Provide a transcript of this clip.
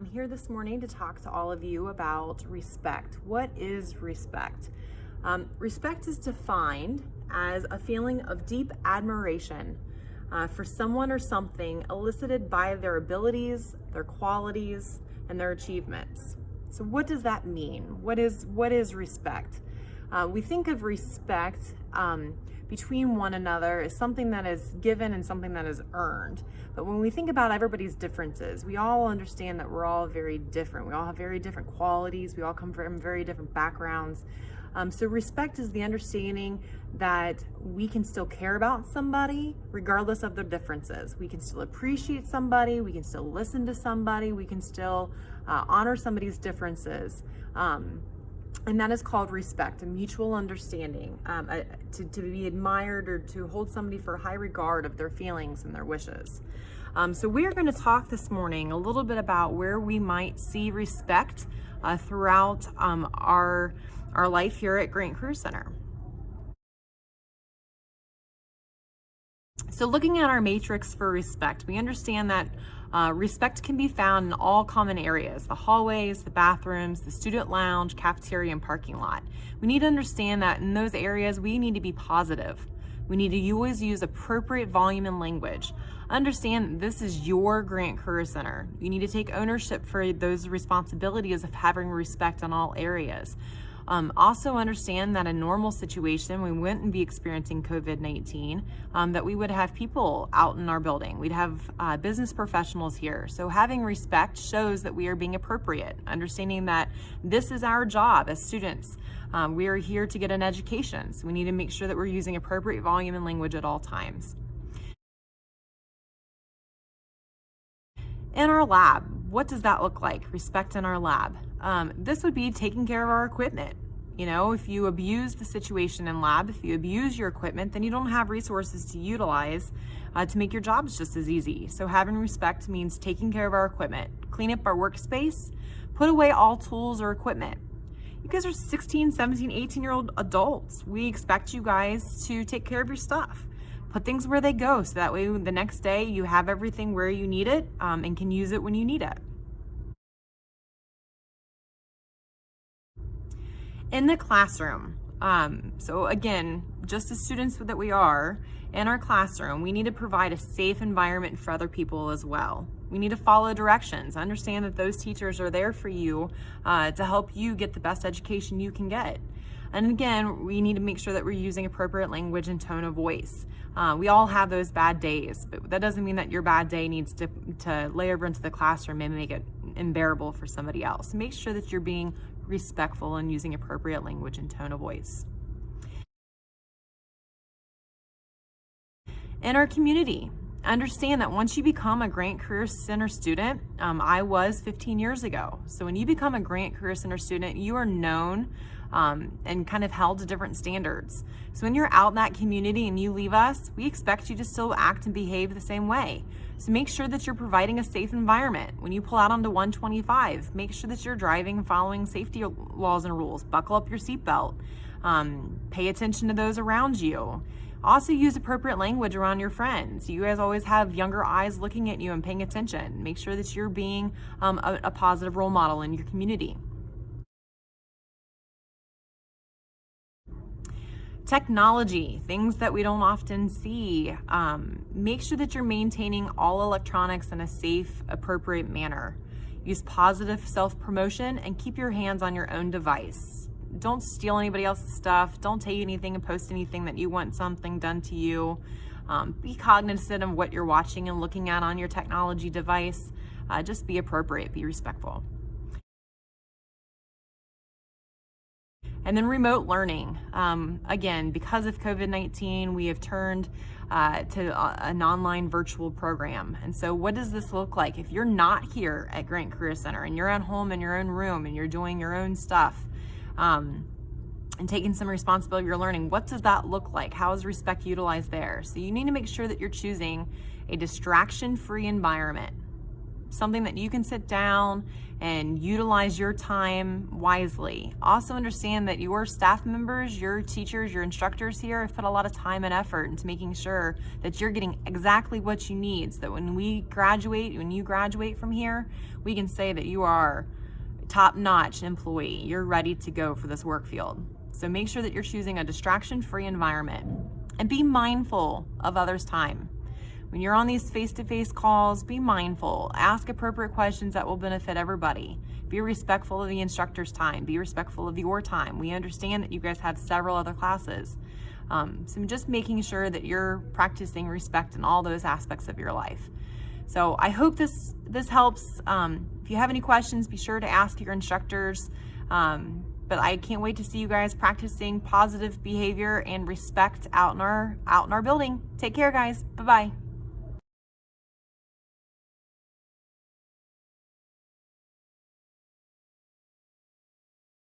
I'm here this morning to talk to all of you about respect. What is respect? Respect is defined as a feeling of deep admiration for someone or something elicited by their abilities, their qualities, and their achievements. So what does that mean? What is respect? We think of respect between one another as something that is given and something that is earned. But when we think about everybody's differences, we all understand that we're all very different. We all have very different qualities. We all come from very different backgrounds. So respect is the understanding that we can still care about somebody regardless of their differences. We can still appreciate somebody. We can still listen to somebody. We can still honor somebody's differences. And that is called respect, a mutual understanding, to be admired or to hold somebody for high regard of their feelings and their wishes. So we are going to talk this morning a little bit about where we might see respect throughout our life here at Grant Career Center. So looking at our matrix for respect, we understand that respect can be found in all common areas: the hallways, the bathrooms, the student lounge, cafeteria, and parking lot. We need to understand that in those areas, we need to be positive. We need to always use appropriate volume and language. Understand that this is your Grant Career Center. You need to take ownership for those responsibilities of having respect in all areas. Also understand that in a normal situation, we wouldn't be experiencing COVID-19, that we would have people out in our building. We'd have business professionals here. So having respect shows that we are being appropriate, understanding that this is our job as students. We are here to get an education, so we need to make sure that we're using appropriate volume and language at all times. In our lab, what does that look like? Respect in our lab. This would be taking care of our equipment. You know, if you abuse the situation in lab, if you abuse your equipment, then you don't have resources to utilize to make your jobs just as easy. So having respect means taking care of our equipment, clean up our workspace, put away all tools or equipment. You guys are 16, 17, 18-year-old adults. We expect you guys to take care of your stuff. Put things where they go, so that way the next day you have everything where you need it and can use it when you need it. In the classroom, so again, just as students that we are, in our classroom, we need to provide a safe environment for other people as well. We need to follow directions, understand that those teachers are there for you to help you get the best education you can get. And again, we need to make sure that we're using appropriate language and tone of voice. We all have those bad days, but that doesn't mean that your bad day needs to lay over into the classroom and make it unbearable for somebody else. Make sure that you're being respectful and using appropriate language and tone of voice. In our community, understand that once you become a Grant Career Center student, I was 15 years ago. So when you become a Grant Career Center student, you are known and kind of held to different standards. So when you're out in that community and you leave us, we expect you to still act and behave the same way. So make sure that you're providing a safe environment. When you pull out onto 125, make sure that you're driving following safety laws and rules. Buckle up your seatbelt. Pay attention to those around you. Also use appropriate language around your friends. You guys always have younger eyes looking at you and paying attention. Make sure that you're being a positive role model in your community. Technology, things that we don't often see. Make sure that you're maintaining all electronics in a safe, appropriate manner. Use positive self-promotion and keep your hands on your own device. Don't steal anybody else's stuff. Don't take anything and post anything that you want something done to you. Be cognizant of what you're watching and looking at on your technology device. Just be appropriate, be respectful. And then remote learning. Again, because of COVID-19, we have turned to an online virtual program. And so what does this look like? If you're not here at Grant Career Center and you're at home in your own room and you're doing your own stuff and taking some responsibility of your learning, what does that look like? How is respect utilized there? So you need to make sure that you're choosing a distraction-free environment. something that you can sit down and utilize your time wisely. Also understand that your staff members, your teachers, your instructors here have put a lot of time and effort into making sure that you're getting exactly what you need, so that when you graduate from here, we can say that you are a top-notch employee. You're ready to go for this work field. So make sure that you're choosing a distraction-free environment and be mindful of others' time. When you're on these face-to-face calls, be mindful. Ask appropriate questions that will benefit everybody. Be respectful of the instructor's time. Be respectful of your time. We understand that you guys have several other classes. So just making sure that you're practicing respect in all those aspects of your life. So I hope this helps. If you have any questions, be sure to ask your instructors. But I can't wait to see you guys practicing positive behavior and respect out in our building. Take care, guys. Bye-bye.